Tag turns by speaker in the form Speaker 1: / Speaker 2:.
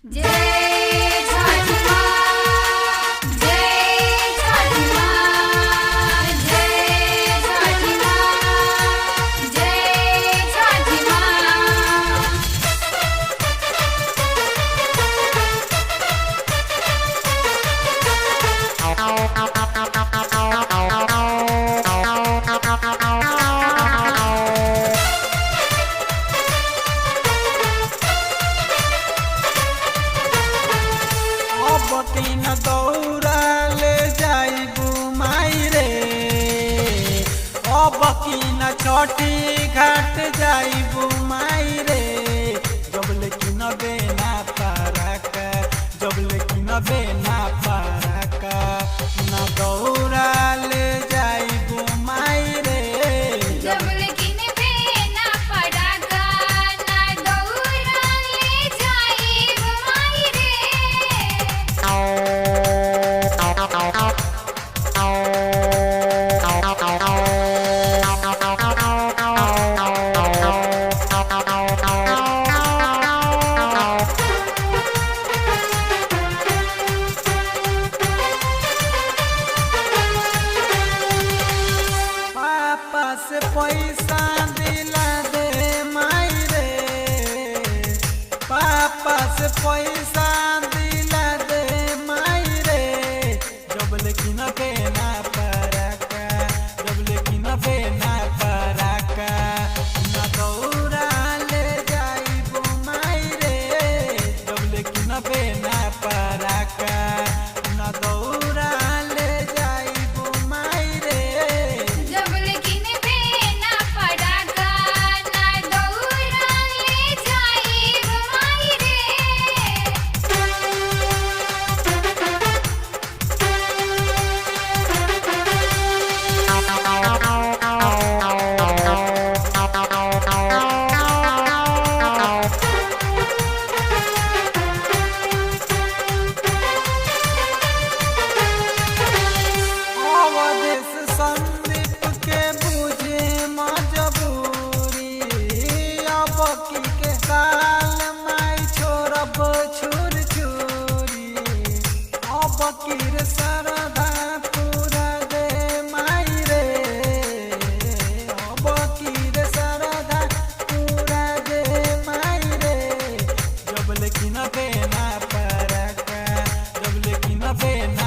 Speaker 1: जय छठ माँ, जय छठ माँ, जय छठ माँ, जय छठ माँ।
Speaker 2: बकिन दौरा ले जाइबू माई रे, बकिन छठी घाट जाइबू माई रे। जब लेकिन बेना पारका, जब लेकिन बेना पारका, न दौरा ले जाइबू माई रे।
Speaker 1: जब लेकिन बेना पड़ाका, ना दौरा ले जाइब माई रे।
Speaker 2: पापा से पैसा दिला दे माई रे, पापा से पैसा दिला दे माई रे। जब लेकिन बेना पारका, जब लेकिन बेना पारका, न दौरा ले जाइबू माई रे। जब लेकिन बेना पारका, न दौरा ले जाइबू माई रे।
Speaker 1: जब लेकिन बेना पड़ाका, ना दौरा ले जाइब माई रे।
Speaker 2: अवदेश संदीप के बुझे मजबूरी, अब की के साल माई छोड़ब छुर छुरी। अब की रे सरधा पूरा दे माई रे, अब की रे सरधा पूरा दे माई रे। जब लेकिन बेना पारका, जब लेकिन बेना